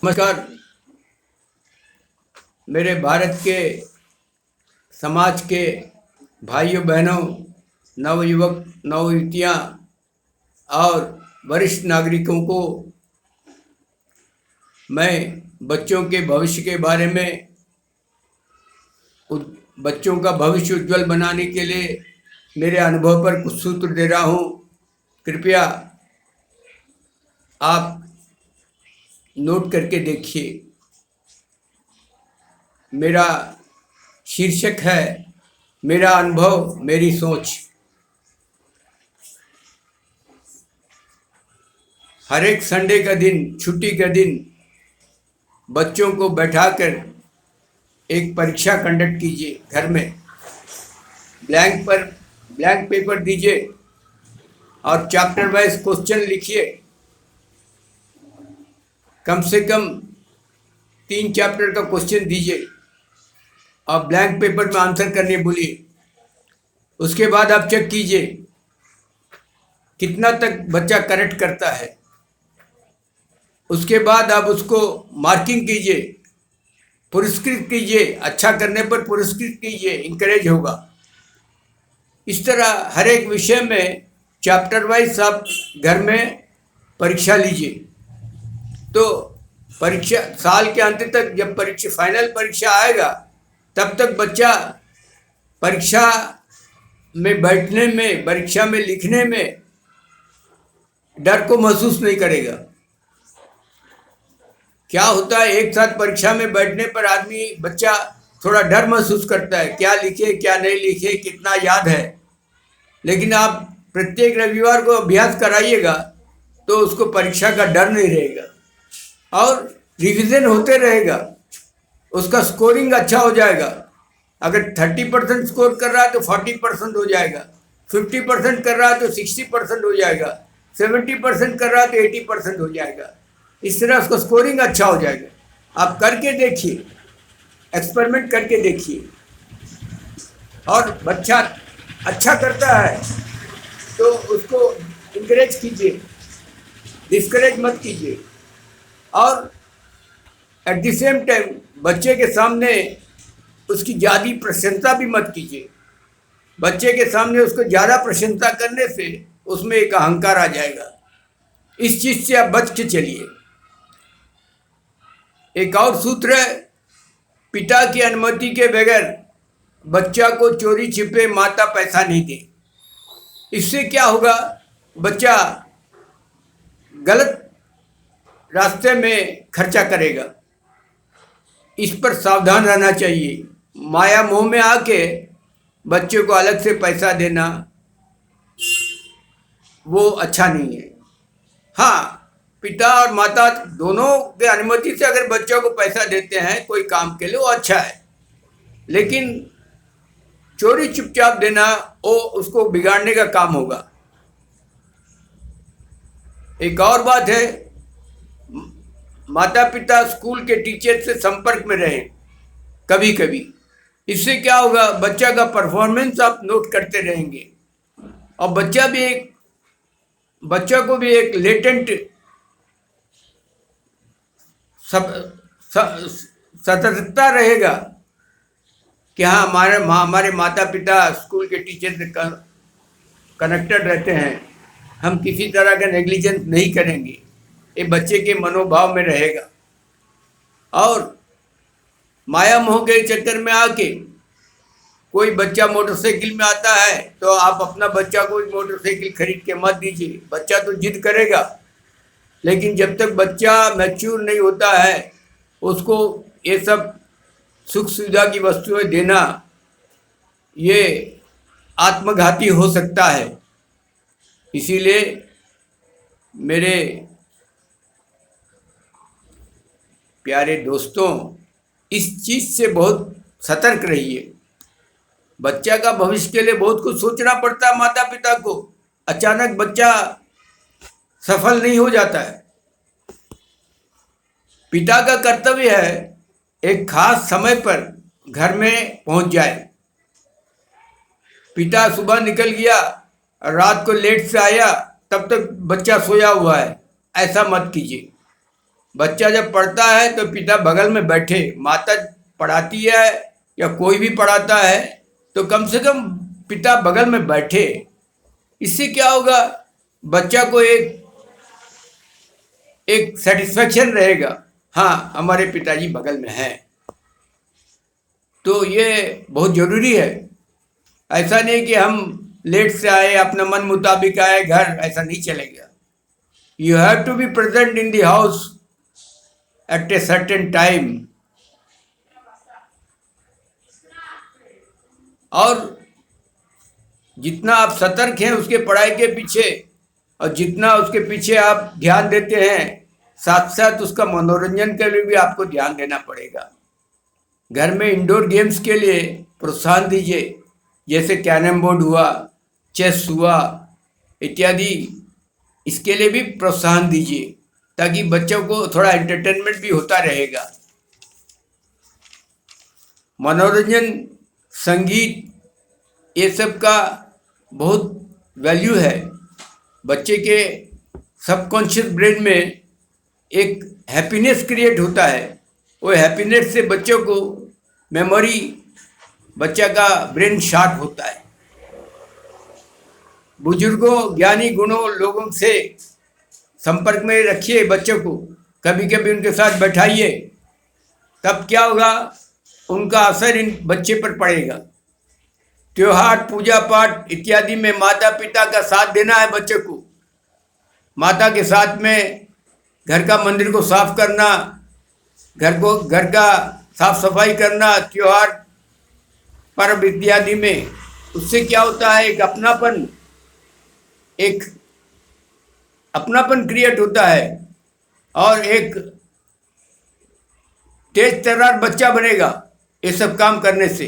नमस्कार। मेरे भारत के समाज के भाइयों बहनों, नवयुवक नवयुवतियाँ और वरिष्ठ नागरिकों को मैं बच्चों के भविष्य के बारे में, बच्चों का भविष्य उज्जवल बनाने के लिए मेरे अनुभव पर कुछ सूत्र दे रहा हूँ। कृपया आप नोट करके देखिए। मेरा शीर्षक है मेरा अनुभव मेरी सोच। हर एक संडे का दिन, छुट्टी का दिन बच्चों को बैठाकर एक परीक्षा कंडक्ट कीजिए। घर में ब्लैंक पेपर दीजिए और चैप्टर वाइज क्वेश्चन लिखिए। कम से कम 3 चैप्टर का क्वेश्चन दीजिए और ब्लैंक पेपर में आंसर करने बोलिए। उसके बाद आप चेक कीजिए कितना तक बच्चा करेक्ट करता है। उसके बाद आप उसको मार्किंग कीजिए, पुरस्कृत कीजिए। अच्छा करने पर पुरस्कृत कीजिए, इंकरेज होगा। इस तरह हर एक विषय में चैप्टर वाइज आप घर में परीक्षा लीजिए। तो परीक्षा साल के अंत तक जब फाइनल परीक्षा आएगा, तब तक बच्चा परीक्षा में बैठने में, परीक्षा में लिखने में डर को महसूस नहीं करेगा। क्या होता है, एक साथ परीक्षा में बैठने पर बच्चा थोड़ा डर महसूस करता है, क्या लिखे क्या नहीं लिखे, कितना याद है। लेकिन आप प्रत्येक रविवार को अभ्यास कराइएगा तो उसको परीक्षा का डर नहीं रहेगा और रिवीजन होते रहेगा। उसका स्कोरिंग अच्छा हो जाएगा। अगर 30% स्कोर कर रहा है तो 40% हो जाएगा, 50% कर रहा है तो 60% हो जाएगा, 70% कर रहा है तो 80% हो जाएगा। इस तरह उसका स्कोरिंग अच्छा हो जाएगा। आप करके देखिए, एक्सपेरिमेंट करके देखिए। और बच्चा अच्छा करता है तो उसको इंकरेज कीजिए, डिस्करेज मत कीजिए। और एट द सेम टाइम बच्चे के सामने उसकी ज़्यादा प्रशंसा भी मत कीजिए। बच्चे के सामने उसको ज़्यादा प्रशंसा करने से उसमें एक अहंकार आ जाएगा। इस चीज़ से आप बच के चलिए। एक और सूत्र है, पिता की अनुमति के बगैर बच्चा को चोरी छिपे माता पैसा नहीं दे। इससे क्या होगा, बच्चा गलत रास्ते में खर्चा करेगा। इस पर सावधान रहना चाहिए। माया मोह में आके बच्चे को अलग से पैसा देना वो अच्छा नहीं है। हाँ, पिता और माता दोनों के अनुमति से अगर बच्चों को पैसा देते हैं कोई काम के लिए, वो अच्छा है। लेकिन चोरी चुपचाप देना वो उसको बिगाड़ने का काम होगा। एक और बात है, माता पिता स्कूल के टीचर से संपर्क में रहे कभी कभी। इससे क्या होगा, बच्चा का परफॉर्मेंस आप नोट करते रहेंगे और बच्चा को भी एक लेटेंट सतर्कता रहेगा कि हाँ, हमारे माता पिता स्कूल के टीचर से कनेक्टेड रहते हैं, हम किसी तरह का नेग्लिजेंस नहीं करेंगे। ये बच्चे के मनोभाव में रहेगा। और माया मोह के चक्कर में आके कोई बच्चा मोटरसाइकिल में आता है तो आप अपना बच्चा को मोटरसाइकिल खरीद के मत दीजिए। बच्चा तो जिद करेगा, लेकिन जब तक बच्चा मैच्योर नहीं होता है उसको ये सब सुख सुविधा की वस्तुएं देना ये आत्मघाती हो सकता है। इसीलिए मेरे प्यारे दोस्तों, इस चीज़ से बहुत सतर्क रहिए। बच्चा का भविष्य के लिए बहुत कुछ सोचना पड़ता है माता पिता को। अचानक बच्चा सफल नहीं हो जाता है। पिता का कर्तव्य है एक खास समय पर घर में पहुंच जाए। पिता सुबह निकल गया, रात को लेट से आया, तब तक बच्चा सोया हुआ है, ऐसा मत कीजिए। बच्चा जब पढ़ता है तो पिता बगल में बैठे, माता पढ़ाती है या कोई भी पढ़ाता है तो कम से कम पिता बगल में बैठे। इससे क्या होगा, बच्चा को एक सेटिस्फेक्शन रहेगा, हाँ हमारे पिताजी बगल में हैं। तो ये बहुत ज़रूरी है। ऐसा नहीं कि हम लेट से आए, अपना मन मुताबिक आए घर, ऐसा नहीं चलेगा। You have to be present in the house at a certain time. और जितना आप सतर्क हैं उसके पढ़ाई के पीछे, और जितना उसके पीछे आप ध्यान देते हैं, साथ साथ उसका मनोरंजन के लिए भी आपको ध्यान देना पड़ेगा। घर में इंडोर गेम्स के लिए प्रोत्साहन दीजिए, जैसे कैरम बोर्ड हुआ, चेस हुआ इत्यादि। इसके लिए भी प्रोत्साहन दीजिए ताकि बच्चों को थोड़ा एंटरटेनमेंट भी होता रहेगा। मनोरंजन, संगीत, ये सब का बहुत वैल्यू है। बच्चे के सबकॉन्शियस ब्रेन में एक हैप्पीनेस क्रिएट होता है। वो हैप्पीनेस से बच्चों को मेमोरी, बच्चा का ब्रेन शार्प होता है। बुजुर्गों, ज्ञानी गुणों लोगों से संपर्क में रखिए बच्चों को, कभी कभी उनके साथ बैठाइए, तब क्या होगा, उनका असर इन बच्चे पर पड़ेगा। त्योहार, पूजा पाठ इत्यादि में माता पिता का साथ देना है बच्चे को। माता के साथ में घर का मंदिर को साफ करना, घर का साफ सफाई करना, त्योहार पर्व इत्यादि में, उससे क्या होता है, एक अपनापन क्रिएट होता है और एक तेज तर्रार बच्चा बनेगा ये सब काम करने से।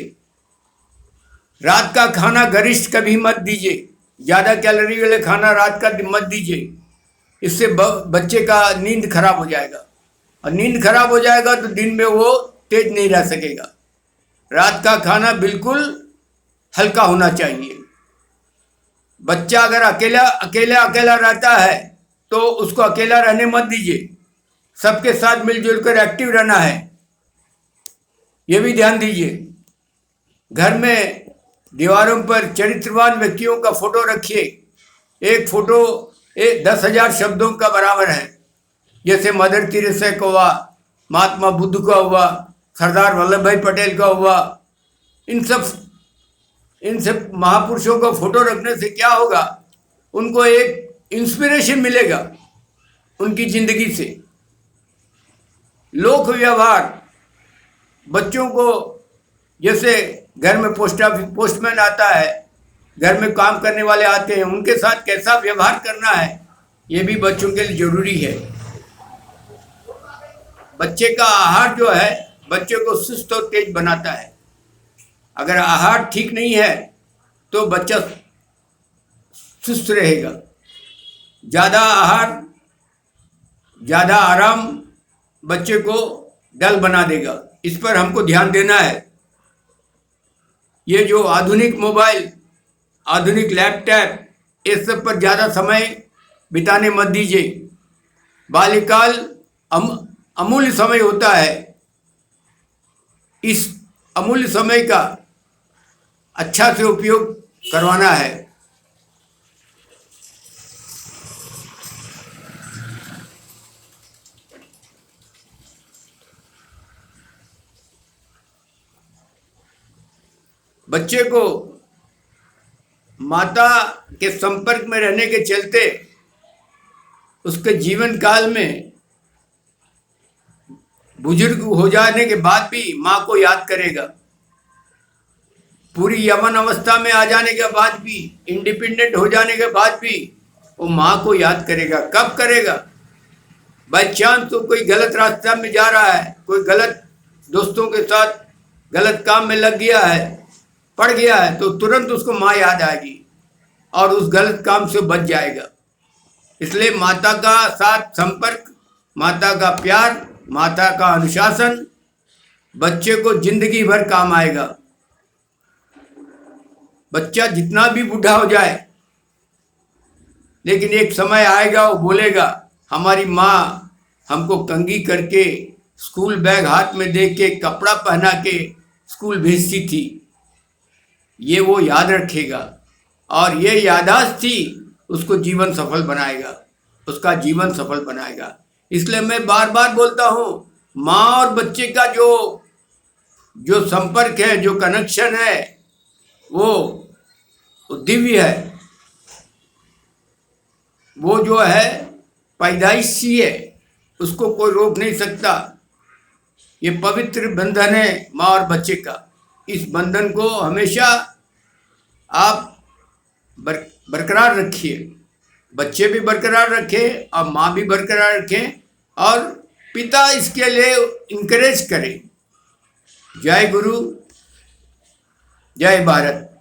रात का खाना गरिष्ठ कभी मत दीजिए, ज़्यादा कैलोरी वाले खाना रात का मत दीजिए। इससे बच्चे का नींद खराब हो जाएगा, और नींद खराब हो जाएगा तो दिन में वो तेज नहीं रह सकेगा। रात का खाना बिल्कुल हल्का होना चाहिए। बच्चा अगर अकेला रहता है तो उसको अकेला रहने मत दीजिए, सबके साथ मिलजुल कर एक्टिव रहना है, ये भी ध्यान दीजिए। घर में दीवारों पर चरित्रवान व्यक्तियों का फोटो रखिए। एक फोटो 10,000 शब्दों का बराबर है। जैसे मदर तेरेसा का हुआ, महात्मा बुद्ध का हुआ, सरदार वल्लभ भाई पटेल का हुआ, इन सब महापुरुषों का फोटो रखने से क्या होगा, उनको एक इंस्पिरेशन मिलेगा उनकी जिंदगी से। लोक व्यवहार, बच्चों को, जैसे घर में पोस्टमैन आता है, घर में काम करने वाले आते हैं, उनके साथ कैसा व्यवहार करना है, ये भी बच्चों के लिए जरूरी है। बच्चे का आहार जो है बच्चे को सुस्त और तेज बनाता है। अगर आहार ठीक नहीं है तो बच्चा सुस्त रहेगा। ज़्यादा आहार, ज़्यादा आराम बच्चे को डल बना देगा। इस पर हमको ध्यान देना है। ये जो आधुनिक मोबाइल, आधुनिक लैपटॉप, इस सब पर ज़्यादा समय बिताने मत दीजिए। बाल्यकाल अमूल्य समय होता है। इस अमूल्य समय का अच्छा से उपयोग करवाना है। बच्चे को माता के संपर्क में रहने के चलते उसके जीवन काल में बुजुर्ग हो जाने के बाद भी माँ को याद करेगा। पूरी यौवन अवस्था में आ जाने के बाद भी, इंडिपेंडेंट हो जाने के बाद भी वो माँ को याद करेगा। कब करेगा? बाई चांस तो कोई गलत रास्ता में जा रहा है, कोई गलत दोस्तों के साथ गलत काम में लग गया है, पड़ गया है, तो तुरंत उसको माँ याद आएगी और उस गलत काम से बच जाएगा। इसलिए माता का साथ संपर्क, माता का प्यार, माता का अनुशासन बच्चे को जिंदगी भर काम आएगा। बच्चा जितना भी बूढ़ा हो जाए, लेकिन एक समय आएगा वो बोलेगा हमारी माँ हमको कंघी करके स्कूल बैग हाथ में दे के कपड़ा पहना के स्कूल भेजती थी, ये वो याद रखेगा और ये याददाश्त थी उसको जीवन सफल बनाएगा, उसका जीवन सफल बनाएगा। इसलिए मैं बार बार बोलता हूँ, माँ और बच्चे का जो संपर्क है, जो कनेक्शन है, वो दिव्य है, वो जो है पैदाइशी है, उसको कोई रोक नहीं सकता। ये पवित्र बंधन है माँ और बच्चे का। इस बंधन को हमेशा आप बरकरार रखिए, बच्चे भी बरकरार रखें और माँ भी बरकरार रखें और पिता इसके लिए इनकरेज करें। जय गुरु, जय भारत।